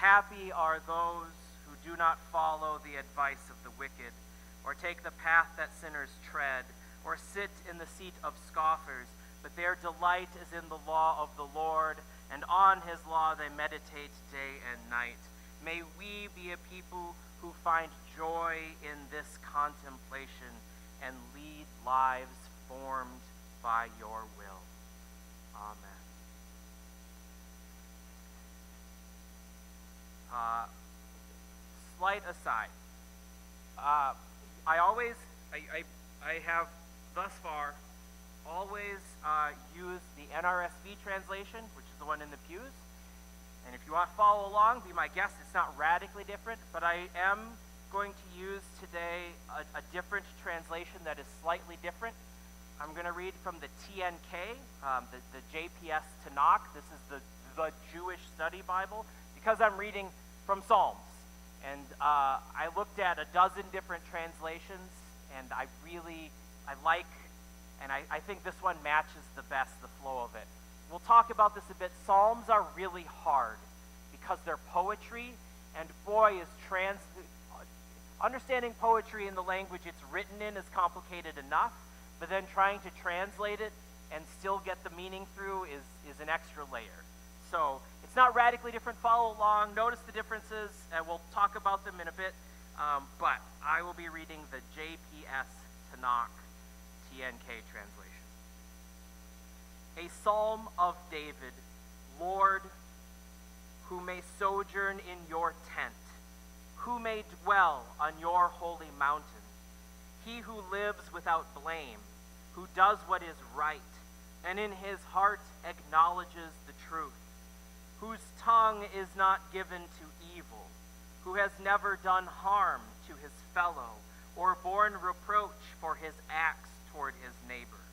Happy are those who do not follow the advice of the wicked, or take the path that sinners tread, or sit in the seat of scoffers, but their delight is in the law of the Lord, and on his law they meditate day and night. May we be a people who find joy in this contemplation and lead lives formed by your will. Amen. Slight aside. I have thus far always used the NRSV translation, which is the one in the pews. And if you want to follow along, be my guest. It's not radically different, but I am going to use today a different translation that is slightly different. I'm going to read from the TNK, the JPS Tanakh. This is the Jewish Study Bible, because I'm reading from Psalms. And I looked at a dozen different translations, and I think this one matches the best the flow of it. We'll talk about this a bit. Psalms are really hard because they're poetry, and boy, understanding poetry in the language it's written in is complicated enough, but then trying to translate it and still get the meaning through is an extra layer. So it's not radically different. Follow along. Notice the differences, and we'll talk about them in a bit. But I will be reading the JPS Tanakh TNK translation. A psalm of David. Lord, who may sojourn in your tent, who may dwell on your holy mountain, he who lives without blame, who does what is right, and in his heart acknowledges the truth, whose tongue is not given to evil, who has never done harm to his fellow, or borne reproach for his acts toward his neighbor,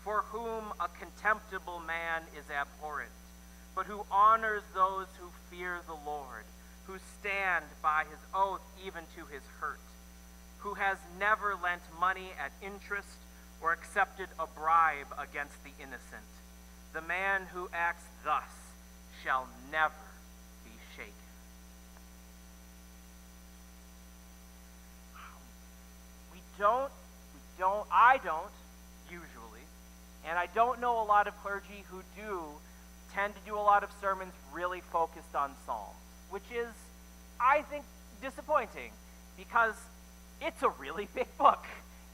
for whom a contemptible man is abhorrent, but who honors those who fear the Lord, who stand by his oath even to his hurt, who has never lent money at interest or accepted a bribe against the innocent. The man who acts thus shall never be shaken. I don't usually, and I don't know a lot of clergy who do tend to do a lot of sermons really focused on Psalms, which is, I think, disappointing because it's a really big book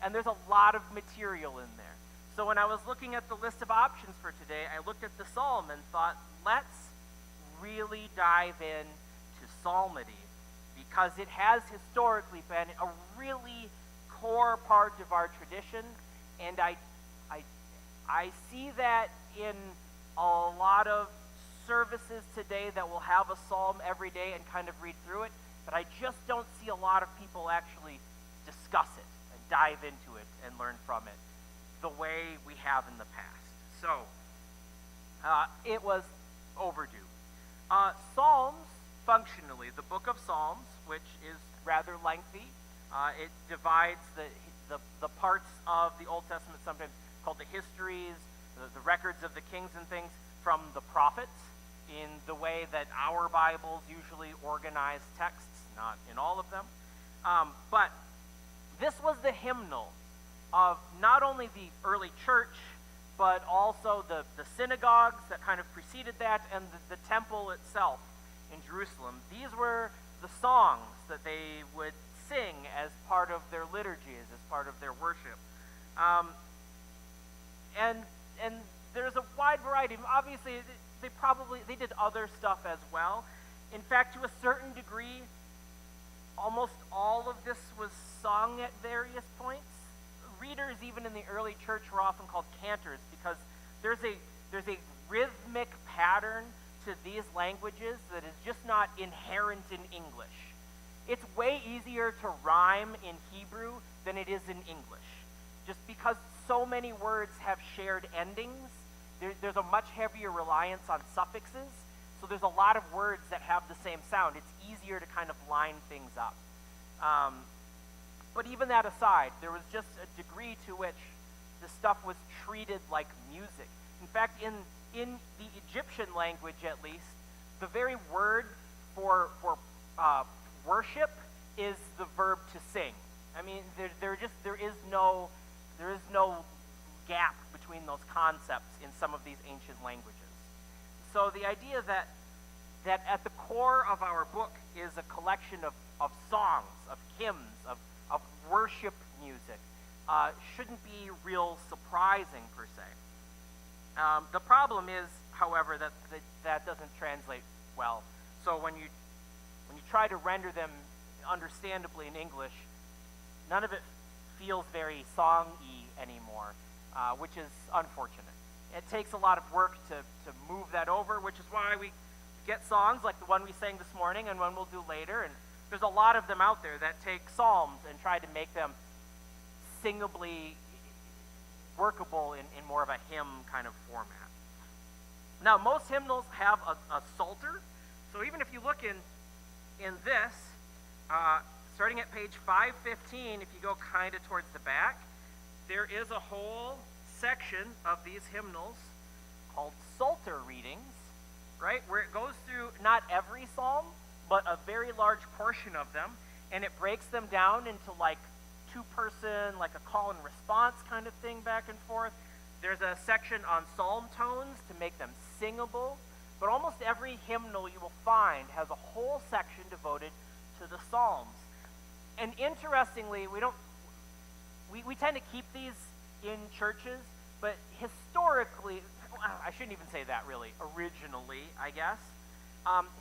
and there's a lot of material in there. So when I was looking at the list of options for today, I looked at the Psalm and thought, let's really dive in to psalmody because it has historically been a really core part of our tradition, and I see that in a lot of services today that will have a psalm every day and kind of read through it, but I just don't see a lot of people actually discuss it and dive into it and learn from it the way we have in the past. So, it was overdue. Psalms, functionally, the book of Psalms, which is rather lengthy, it divides the parts of the Old Testament, sometimes called the histories, the records of the kings and things, from the prophets in the way that our Bibles usually organize texts, not in all of them. But this was the hymnal of not only the early church, but also the synagogues that kind of preceded that, and the temple itself in Jerusalem. These were the songs that they would sing as part of their liturgies, as part of their worship. And there's a wide variety. Obviously, they did other stuff as well. In fact, to a certain degree, almost all of this was sung at various points. Readers, even in the early church, were often called cantors because there's a rhythmic pattern to these languages that is just not inherent in English. It's way easier to rhyme in Hebrew than it is in English. Just because so many words have shared endings, there's a much heavier reliance on suffixes, so there's a lot of words that have the same sound. It's easier to kind of line things up. But even that aside, there was just a degree to which the stuff was treated like music. In fact, in the Egyptian language at least, the very word for worship is the verb to sing. I mean, there is no gap between those concepts in some of these ancient languages. So the idea that at the core of our book is a collection of songs, of hymns, of worship music, shouldn't be real surprising per se. The problem is, however, that doesn't translate well. So when you try to render them understandably in English, none of it feels very song-y anymore, which is unfortunate. It takes a lot of work to move that over, which is why we get songs like the one we sang this morning and one we'll do later, and there's a lot of them out there that take psalms and try to make them singably workable in more of a hymn kind of format. Now, most hymnals have a psalter, so even if you look in this, starting at page 515, if you go kind of towards the back, there is a whole section of these hymnals called psalter readings, right, where it goes through not every psalm, but a very large portion of them, and it breaks them down into like two-person, like a call and response kind of thing back and forth. There's a section on psalm tones to make them singable, but almost every hymnal you will find has a whole section devoted to the psalms. And interestingly, we tend to keep these in churches, but historically, I shouldn't even say that really, originally, I guess,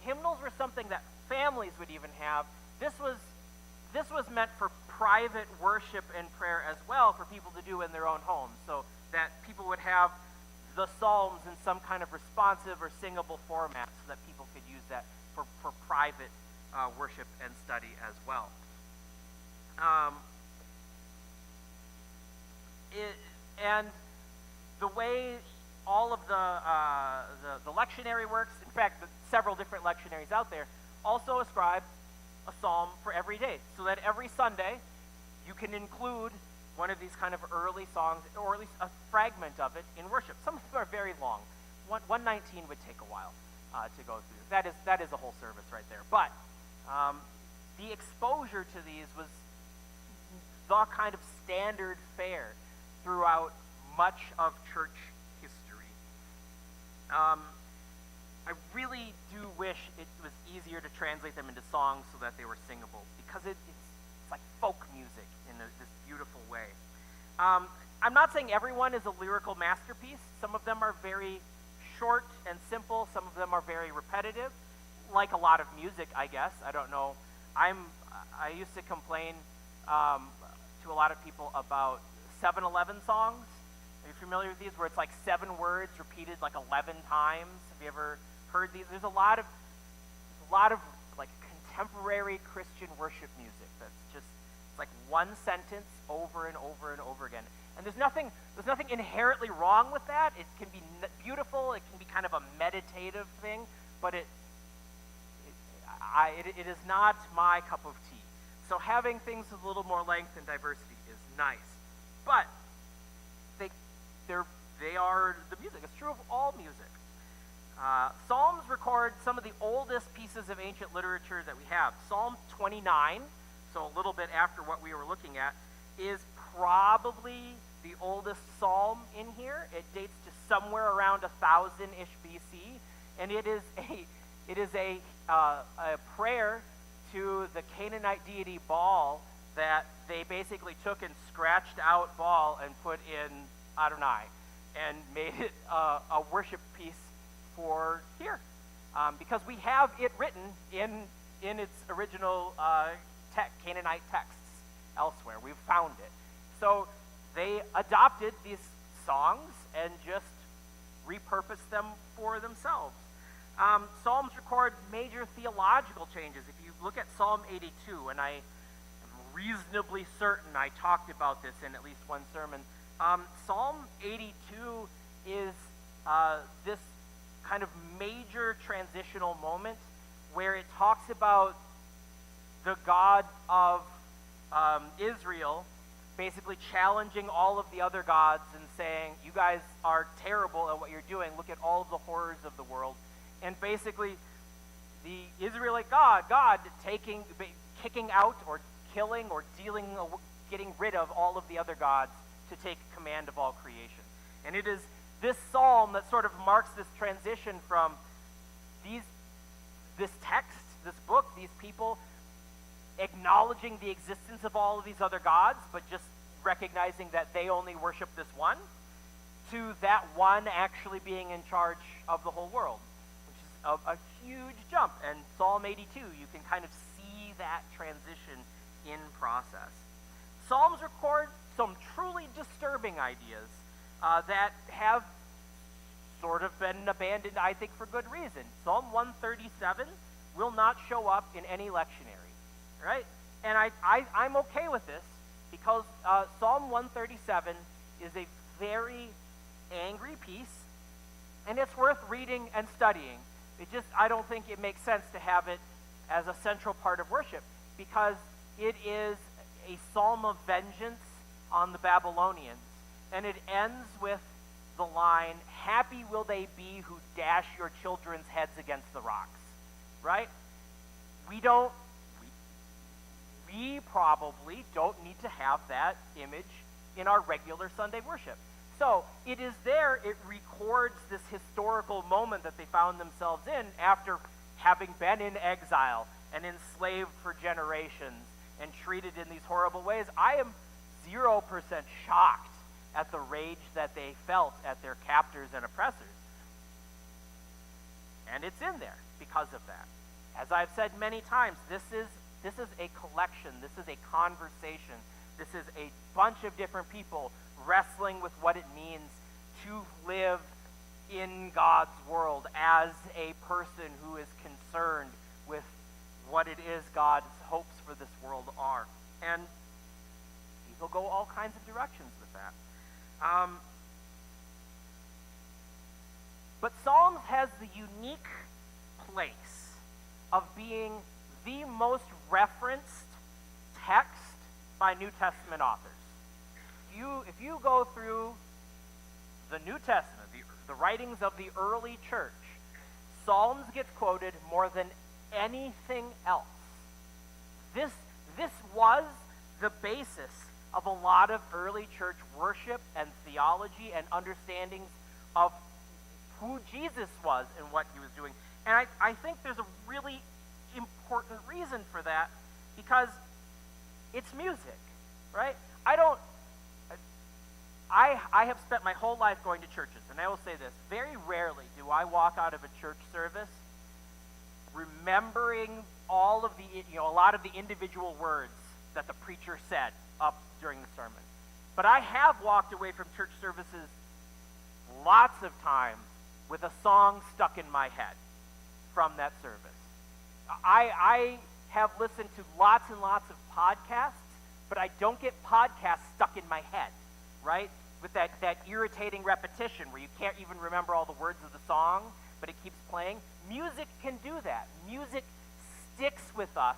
hymnals were something that families would even have. This was meant for private worship and prayer as well, for people to do in their own homes, so that people would have the psalms in some kind of responsive or singable format so that people could use that for private worship and study as well. And the way all of the lectionary works, in fact, several different lectionaries out there, also ascribe a psalm for every day, so that every Sunday you can include one of these kind of early songs, or at least a fragment of it in worship. Some of them are very long. 119 would take a while to go through. That is a whole service right there. But the exposure to these was the kind of standard fare throughout much of church history. I really do wish it was easier to translate them into songs so that they were singable, because it's like folk music in this beautiful way. I'm not saying everyone is a lyrical masterpiece. Some of them are very short and simple. Some of them are very repetitive, like a lot of music, I guess. I don't know. I used to complain to a lot of people about 7-Eleven songs. Are you familiar with these, where it's like 7 words repeated like 11 times? Have you ever heard these? There's a lot of like contemporary Christian worship music that's just, it's like one sentence over and over and over again. And there's nothing inherently wrong with that. It can be beautiful. It can be kind of a meditative thing, but it is not my cup of tea. So having things with a little more length and diversity is nice. But they are the music. It's true of all music. Psalms record some of the oldest pieces of ancient literature that we have. Psalm 29, so a little bit after what we were looking at, is probably the oldest psalm in here. It dates to somewhere around 1000-ish BC, and it is a prayer to the Canaanite deity Baal that they basically took and scratched out Baal and put in Adonai and made it a worship piece for here, because we have it written in its original Canaanite texts elsewhere. We've found it. So they adopted these songs and just repurposed them for themselves. Psalms record major theological changes. If you look at Psalm 82, and I am reasonably certain I talked about this in at least one sermon, Psalm 82 is this kind of major transitional moment where it talks about the God of Israel basically challenging all of the other gods and saying, you guys are terrible at what you're doing. Look at all of the horrors of the world. And basically, Israelite God kicking out or killing or getting rid of all of the other gods to take command of all creation. And it is this psalm that sort of marks this transition from this text, this book, these people acknowledging the existence of all of these other gods, but just recognizing that they only worship this one, to that one actually being in charge of the whole world, which is a huge jump. And Psalm 82, you can kind of see that transition in process. Psalms record some truly disturbing ideas that have sort of been abandoned, I think, for good reason. Psalm 137 will not show up in any lectionary, right? And I'm okay with this because Psalm 137 is a very angry piece, and it's worth reading and studying. I don't think it makes sense to have it as a central part of worship because it is a psalm of vengeance on the Babylonians. And it ends with the line, "Happy will they be who dash your children's heads against the rocks." Right? We probably don't need to have that image in our regular Sunday worship. So it is there, it records this historical moment that they found themselves in after having been in exile and enslaved for generations and treated in these horrible ways. I am 0% shocked at the rage that they felt at their captors and oppressors. And it's in there because of that. As I've said many times, this is a collection, this is a conversation, this is a bunch of different people wrestling with what it means to live in God's world as a person who is concerned with what it is God's hopes for this world are. And people go all kinds of directions with that. But Psalms has the unique place of being the most referenced text by New Testament authors. If you go through the New Testament, the writings of the early church, Psalms gets quoted more than anything else. This was the basis of a lot of early church worship and theology and understandings of who Jesus was and what he was doing. And I think there's a really important reason for that because it's music, right? I have spent my whole life going to churches, and I will say this, very rarely do I walk out of a church service remembering a lot of the individual words that the preacher said up during the sermon. But I have walked away from church services lots of times with a song stuck in my head from that service. I have listened to lots and lots of podcasts, but I don't get podcasts stuck in my head, right? With that irritating repetition where you can't even remember all the words of the song, but it keeps playing. Music can do that. Music sticks with us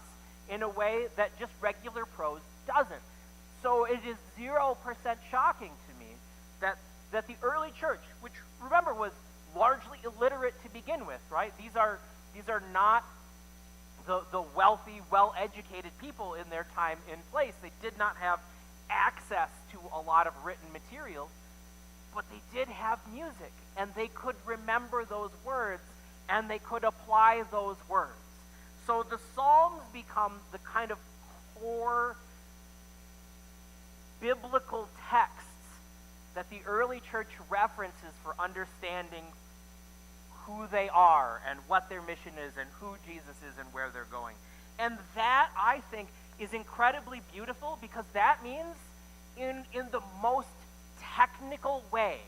in a way that just regular prose doesn't. So it is 0% shocking to me that the early church, which remember was largely illiterate to begin with, right? These are not the wealthy, well-educated people in their time in place. They did not have access to a lot of written material, but they did have music, and they could remember those words, and they could apply those words. So the Psalms become the kind of core biblical texts that the early church references for understanding who they are and what their mission is and who Jesus is and where they're going. And that, I think, is incredibly beautiful because that means in the most technical way,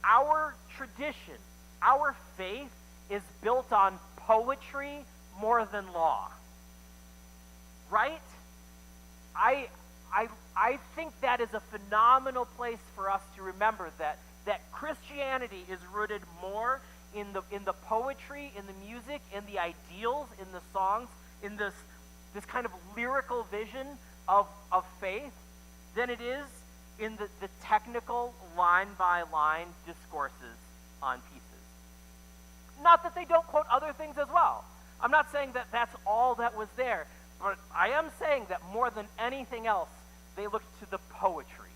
our tradition, our faith is built on poetry more than law. Right? I think that is a phenomenal place for us to remember that Christianity is rooted more in the poetry, in the music, in the ideals, in the songs, in this kind of lyrical vision of faith than it is in the technical line-by-line discourses on pieces. Not that they don't quote other things as well. I'm not saying that that's all that was there, but I am saying that more than anything else, they looked to the poetry.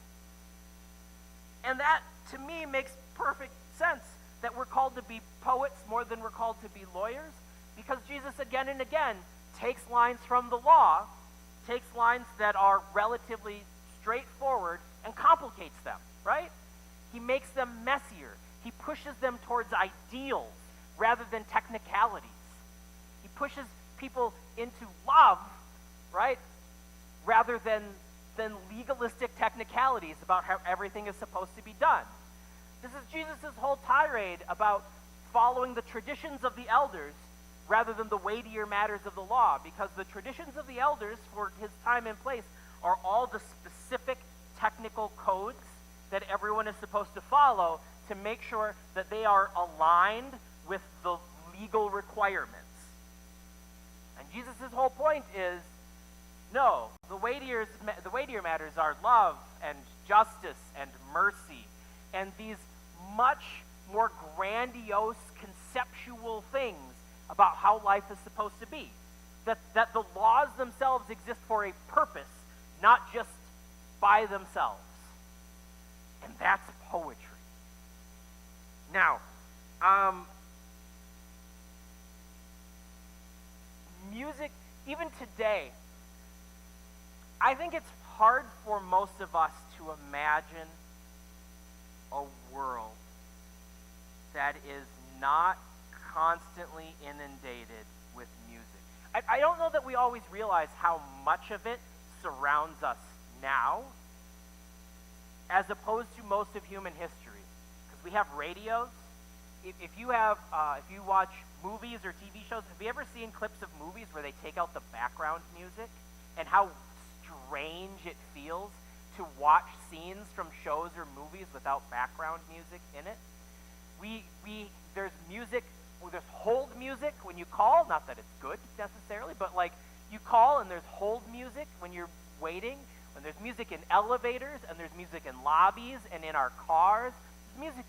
And that, to me, makes perfect sense, that we're called to be poets more than we're called to be lawyers, because Jesus again and again takes lines from the law, takes lines that are relatively straightforward, and complicates them, right? He makes them messier. He pushes them towards ideals rather than technicalities. He pushes people into love, right, rather than legalistic technicalities about how everything is supposed to be done. This is Jesus' whole tirade about following the traditions of the elders rather than the weightier matters of the law, because the traditions of the elders for his time and place are all the specific technical codes that everyone is supposed to follow to make sure that they are aligned with the legal requirements. And Jesus' whole point is, no, the weightier matters are love and justice and mercy and these much more grandiose conceptual things about how life is supposed to be. That the laws themselves exist for a purpose, not just by themselves. And that's poetry. Now, music, even today, I think it's hard for most of us to imagine a world that is not constantly inundated with music. I don't know that we always realize how much of it surrounds us now, as opposed to most of human history. Because we have radios. If you watch movies or TV shows, have you ever seen clips of movies where they take out the background music and how strange it feels to watch scenes from shows or movies without background music in it? There's music, there's hold music when you call, not that it's good necessarily, but like you call and there's hold music when you're waiting, when there's music in elevators and there's music in lobbies and in our cars. There's music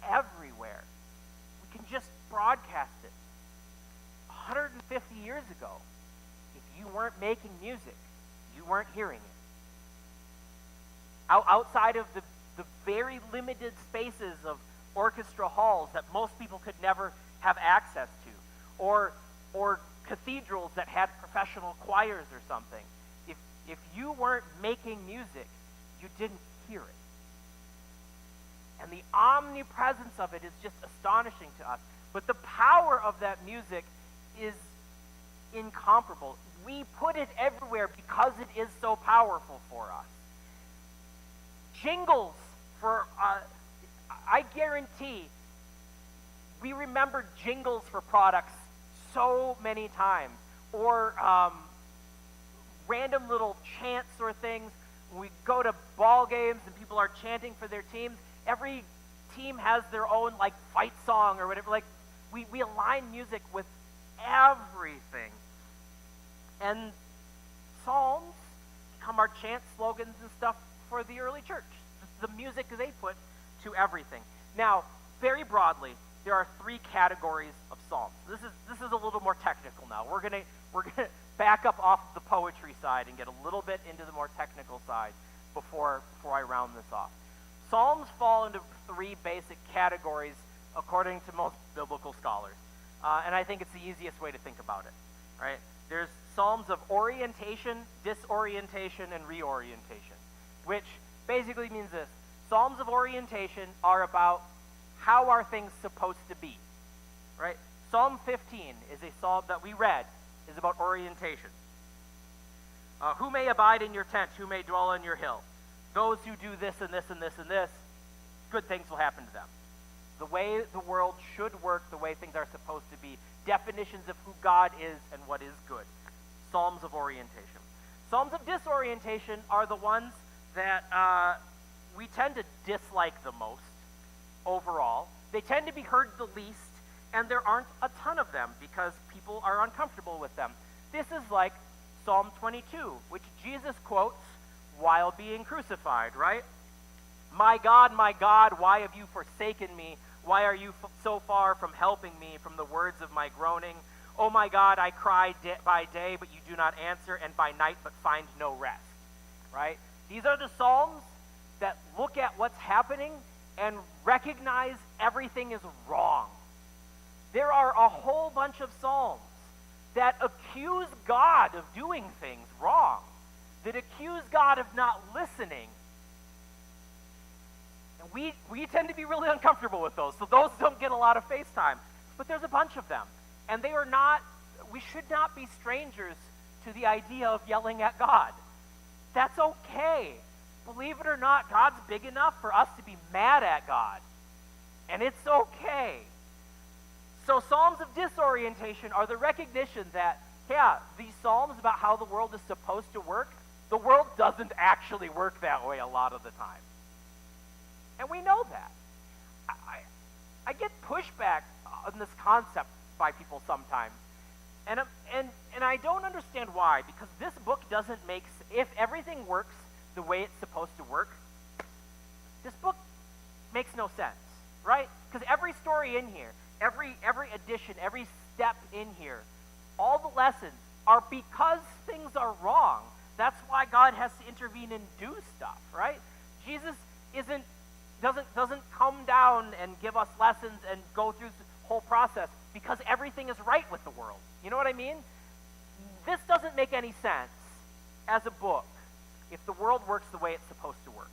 everywhere. We can just broadcast it. 150 years ago, if you weren't making music, you weren't hearing it. Outside of the very limited spaces of orchestra halls that most people could never have access to, or cathedrals that had professional choirs or something, if you weren't making music, you didn't hear it. And the omnipresence of it is just astonishing to us. But the power of that music is incomparable. We put it everywhere because it is so powerful for us. Jingles for, I guarantee, we remember jingles for products so many times. Or random little chants or things. When we go to ball games and people are chanting for their teams, every team has their own like fight song or whatever. Like we align music with everything. And psalms become our chant slogans and stuff for the early church. The music they put to everything. Now, very broadly, there are three categories of psalms. This is a little more technical now. We're gonna back up off of the poetry side and get a little bit into the more technical side before I round this off. Psalms fall into three basic categories according to most biblical scholars. And I think it's the easiest way to think about it, right? There's psalms of orientation, disorientation, and reorientation, which basically means this. Psalms of orientation are about how are things supposed to be, right? Psalm 15 is a psalm that we read, is about orientation. Who may abide in your tent? Who may dwell on your hill? Those who do this and this and this and this, good things will happen to them. The way the world should work, the way things are supposed to be, definitions of who God is and what is good. Psalms of orientation. Psalms of disorientation are the ones that we tend to dislike the most overall. They tend to be heard the least, and there aren't a ton of them because people are uncomfortable with them. This is like Psalm 22, which Jesus quotes while being crucified, right? My God, why have you forsaken me? Why are you so far from helping me from the words of my groaning? "Oh my God, I cry by day, but you do not answer, and by night, but find no rest." Right? These are the Psalms that look at what's happening and recognize everything is wrong. There are a whole bunch of Psalms that accuse God of doing things wrong, that accuse God of not listening. And we tend to be really uncomfortable with those, so those don't get a lot of face time. But there's a bunch of them, and we should not be strangers to the idea of yelling at God. That's okay. Believe it or not, God's big enough for us to be mad at God, and it's okay. So Psalms of disorientation are the recognition that, yeah, these Psalms about how the world is supposed to work, the world doesn't actually work that way a lot of the time. And we know that. I get pushback on this concept by people sometimes. And I don't understand why, because this book doesn't if everything works the way it's supposed to work, this book makes no sense, right? Because every story in here, every edition, every step in here, all the lessons are because things are wrong. That's why God has to intervene and do stuff, right? Jesus doesn't come down and give us lessons and go through the whole process because everything is right with the world. You know what I mean? This doesn't make any sense as a book if the world works the way it's supposed to work.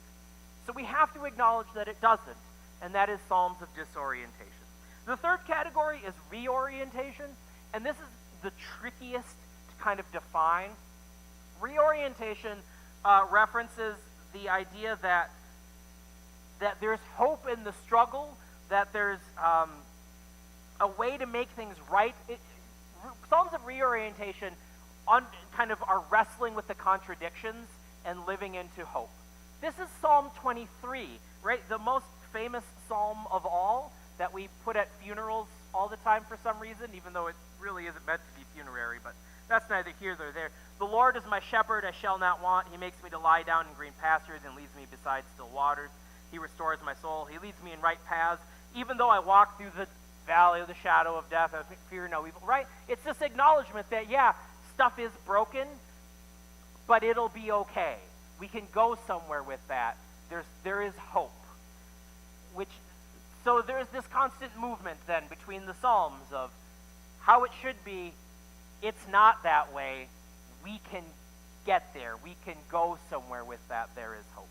So we have to acknowledge that it doesn't, and that is Psalms of disorientation. The third category is reorientation, and this is the trickiest to kind of define. Reorientation references the idea that there's hope in the struggle, that there's a way to make things right. Psalms of reorientation kind of are wrestling with the contradictions and living into hope. This is Psalm 23, right? The most famous psalm of all that we put at funerals all the time for some reason, even though it really isn't meant to be funerary, but that's neither here nor there. "The Lord is my shepherd, I shall not want. He makes me to lie down in green pastures and leads me beside still waters. He restores my soul. He leads me in right paths. Even though I walk through the valley of the shadow of death, I fear no evil," right? It's this acknowledgement that, yeah, stuff is broken, but it'll be okay. We can go somewhere with that. There is hope. So there's this constant movement then between the Psalms of how it should be. It's not that way. We can get there. We can go somewhere with that. There is hope.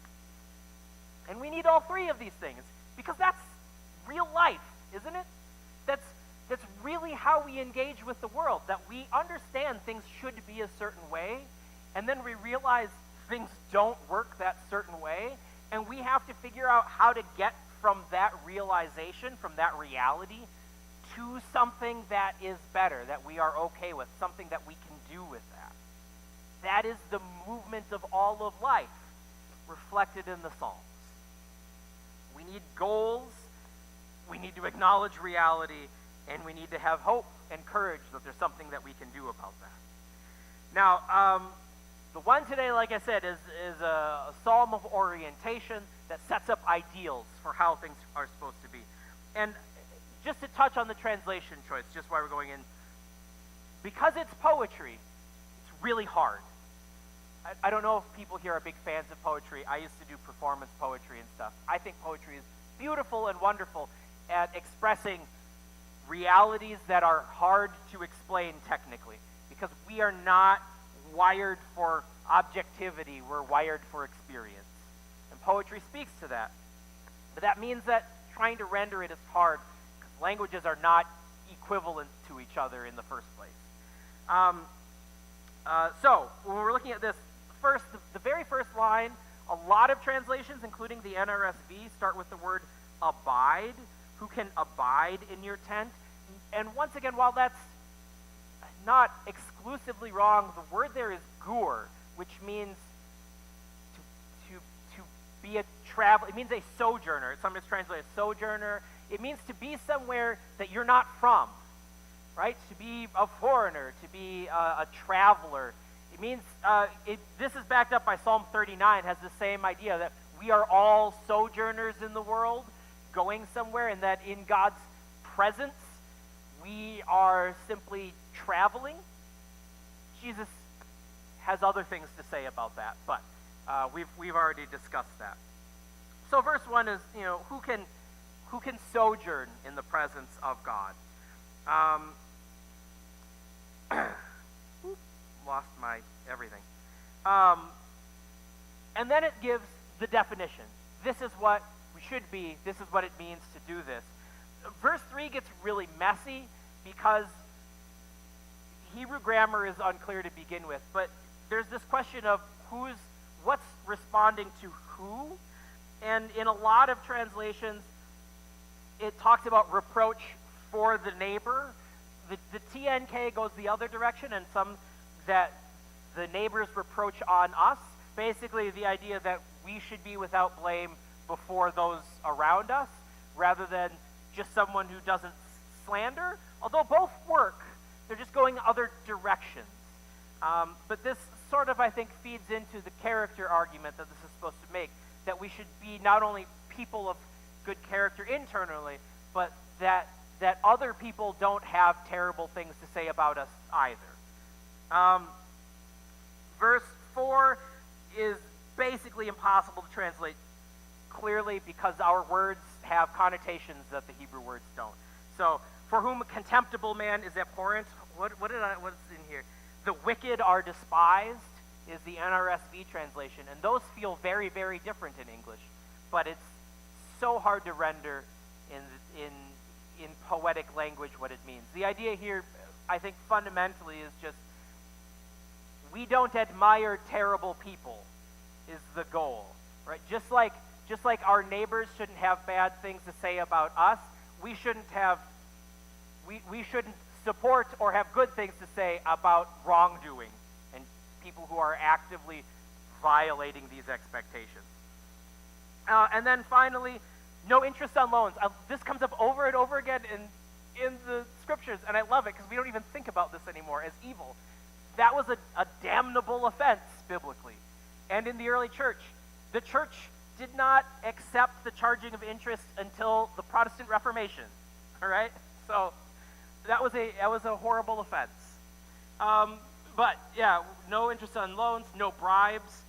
And we need all three of these things because that's real life, isn't it? That's really how we engage with the world, that we understand things should be a certain way, and then we realize things don't work that certain way, and we have to figure out how to get from that realization, from that reality, to something that is better, that we are okay with, something that we can do with that. That is the movement of all of life, reflected in the Psalms. We need goals, we need to acknowledge reality, and we need to have hope and courage that there's something that we can do about that. Now, the one today, like I said, is a psalm of orientation that sets up ideals for how things are supposed to be. And just to touch on the translation choice, just while we're going in, because it's poetry, it's really hard. I don't know if people here are big fans of poetry. I used to do performance poetry and stuff. I think poetry is beautiful and wonderful at expressing realities that are hard to explain technically, because we are not wired for objectivity, we're wired for experience. And poetry speaks to that. But that means that trying to render it is hard, because languages are not equivalent to each other in the first place. So, when we're looking at this, the very first line, a lot of translations, including the NRSV, start with the word abide. Who can abide in your tent? And once again, while that's not exclusively wrong, the word there is gur, which means to be a traveler. It means a sojourner. It's sometimes translated as sojourner. It means to be somewhere that you're not from, right? To be a foreigner, to be a traveler. It means, this is backed up by Psalm 39, has the same idea that we are all sojourners in the world, going somewhere, and that in God's presence, we are simply traveling, Jesus has other things to say about that, but we've already discussed that. So verse 1 is, who can sojourn in the presence of God? Lost my everything. And then it gives the definition. This is what we should be. This is what it means to do this. Verse 3 gets really messy because Hebrew grammar is unclear to begin with, but there's this question of what's responding to who, and in a lot of translations, it talks about reproach for the neighbor. The TNK goes the other direction, and some that the neighbor's reproach on us. Basically, the idea that we should be without blame before those around us, rather than just someone who doesn't slander. Although both work, they're just going other directions. But this sort of, I think, feeds into the character argument that this is supposed to make, that we should be not only people of good character internally, but that other people don't have terrible things to say about us either. Verse 4 is basically impossible to translate clearly because our words have connotations that the Hebrew words don't. So, for whom a contemptible man is abhorrent. What's in here? The wicked are despised is the NRSV translation, and those feel very, very different in English. But it's so hard to render in poetic language what it means. The idea here, I think, fundamentally is just we don't admire terrible people is the goal, right? Just like our neighbors shouldn't have bad things to say about us, we shouldn't support or have good things to say about wrongdoing and people who are actively violating these expectations. And then finally, no interest on loans. This comes up over and over again in the scriptures, and I love it because we don't even think about this anymore as evil. That was a damnable offense biblically. And in the early church, the church did not accept the charging of interest until the Protestant Reformation. All right? So that was a horrible offense. But yeah, no interest on loans, no bribes.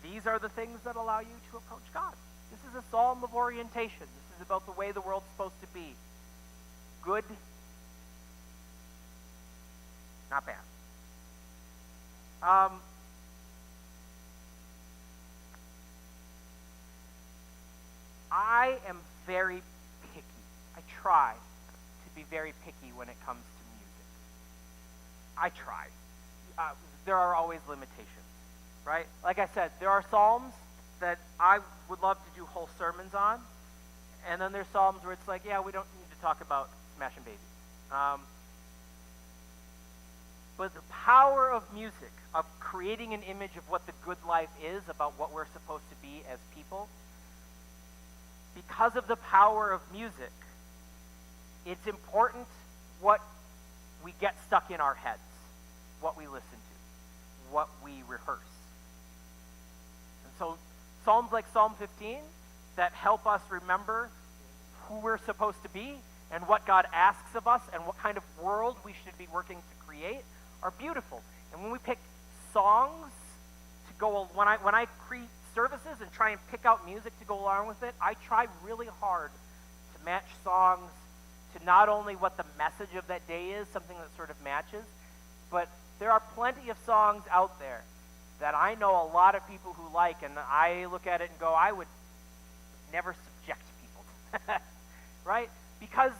These are the things that allow you to approach God. This is a psalm of orientation. This is about the way the world's supposed to be. Good, not bad. I am very picky. I try to be very picky when it comes to music. I try. There are always limitations, right? Like I said, there are psalms that I would love to do whole sermons on, and then there's psalms where it's like, yeah, we don't need to talk about smashing babies. But the power of music, of creating an image of what the good life is, about what we're supposed to be as people, because of the power of music, it's important what we get stuck in our heads, what we listen to, what we rehearse. And so psalms like Psalm 15 that help us remember who we're supposed to be and what God asks of us and what kind of world we should be working to create are beautiful. And when we pick songs to go, when I create services and try and pick out music to go along with it, I try really hard to match songs to not only what the message of that day is, something that sort of matches, but there are plenty of songs out there that I know a lot of people who like, and I look at it and go, I would never subject people to that, right? Because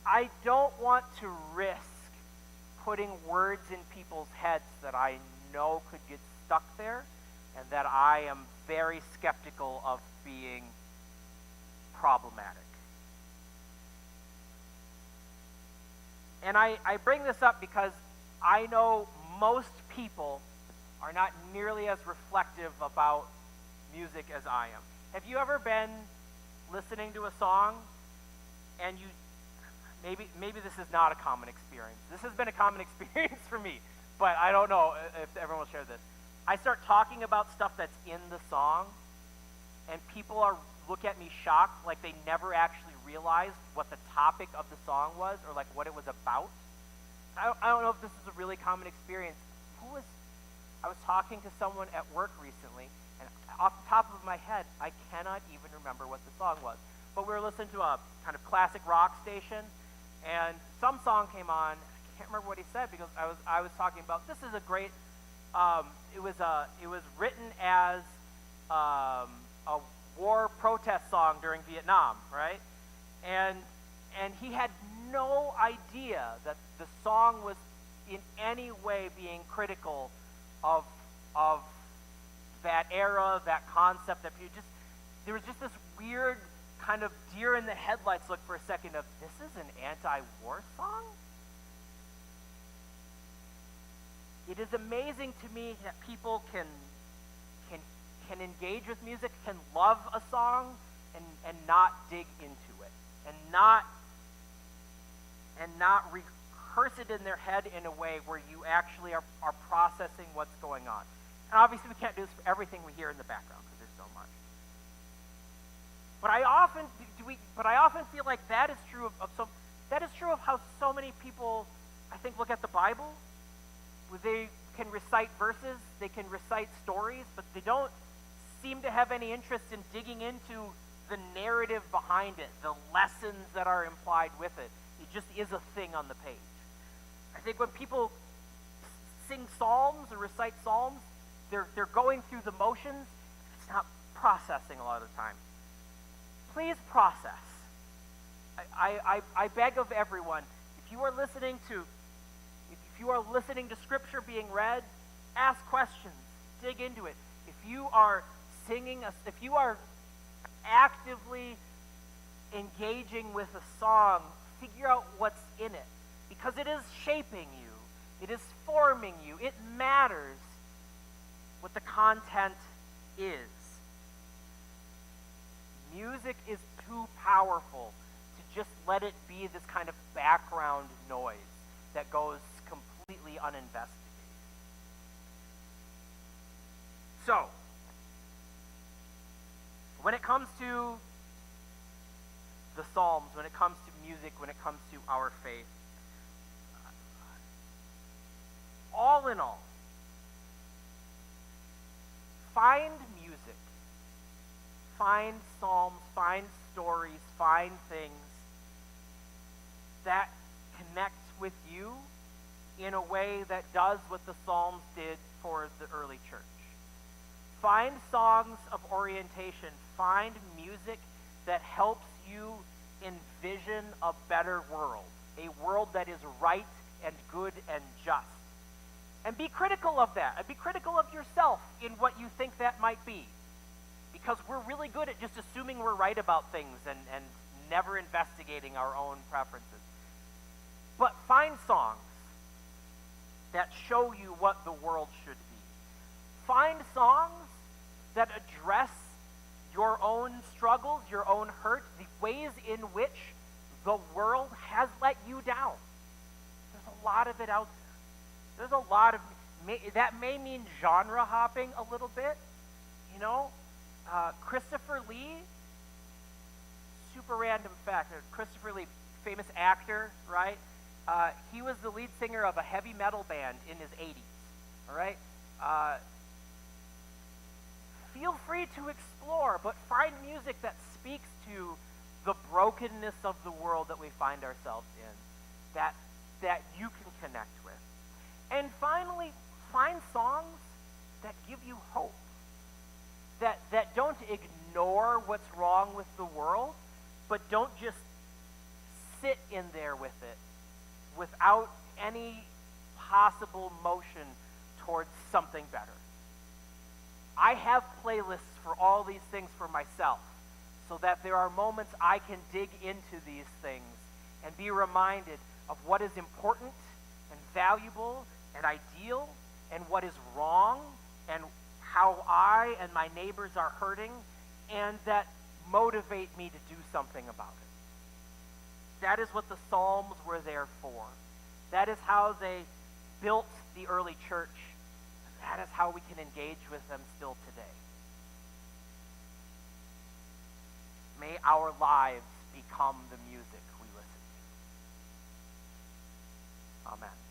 I don't want to risk putting words in people's heads that I know could get stuck there, and that I am very skeptical of being problematic. And I bring this up because I know most people are not nearly as reflective about music as I am. Have you ever been listening to a song and you, maybe this is not a common experience. This has been a common experience for me, but I don't know if everyone will share this. I start talking about stuff that's in the song, and people look at me shocked, like they never actually realized what the topic of the song was or like what it was about. I don't know if this is a really common experience. I was talking to someone at work recently, and off the top of my head, I cannot even remember what the song was. But we were listening to a kind of classic rock station, and some song came on. I can't remember what he said because I was talking about this is a great. It was written as a war protest song during Vietnam, right? And he had no idea that the song was in any way being critical of that era, that concept. That there was just this weird kind of deer in the headlights look for a second of, this is an anti-war song? It is amazing to me that people can engage with music, can love a song, and not dig into it, and not rehearse it in their head in a way where you actually are processing what's going on. And obviously we can't do this for everything we hear in the background because there's so much. But I often feel like that is true of how so many people, I think, look at the Bible. They can recite verses, they can recite stories, but they don't seem to have any interest in digging into the narrative behind it, the lessons that are implied with it. It just is a thing on the page. I think when people sing psalms or recite psalms, they're going through the motions. It's not processing a lot of the time. Please process. I beg of everyone, if you are listening to Scripture being read, ask questions, dig into it. If you are if you are actively engaging with a song, figure out what's in it, because it is shaping you, it is forming you, it matters what the content is. Music is too powerful to just let it be this kind of background noise that goes completely uninvestigated. So, when it comes to the Psalms, when it comes to music, when it comes to our faith, all in all, find music, find psalms, find stories, find things that connect with you in a way that does what the Psalms did for the early church. Find songs of orientation. Find music that helps you envision a better world, a world that is right and good and just. And be critical of that, and be critical of yourself in what you think that might be. Because we're really good at just assuming we're right about things and never investigating our own preferences. But find songs that show you what the world should be. Find songs that address your own struggles, your own hurt, the ways in which the world has let you down. There's a lot of it out there. There's a lot of, that may mean genre hopping a little bit, you know. Christopher Lee, super random fact, Christopher Lee, famous actor, right? He was the lead singer of a heavy metal band in his 80s, all right? Feel free to explore, but find music that speaks to the brokenness of the world that we find ourselves in, that you can connect with. And finally, find songs that give you hope, that don't ignore what's wrong with the world, but don't just sit in there with it without any possible motion towards something better. I have playlists for all these things for myself, so that there are moments I can dig into these things and be reminded of what is important and valuable and ideal and what is wrong and how I and my neighbors are hurting, and that motivate me to do something about it. That is what the Psalms were there for. That is how they built the early church. That is how we can engage with them still today. May our lives become the music we listen Amen.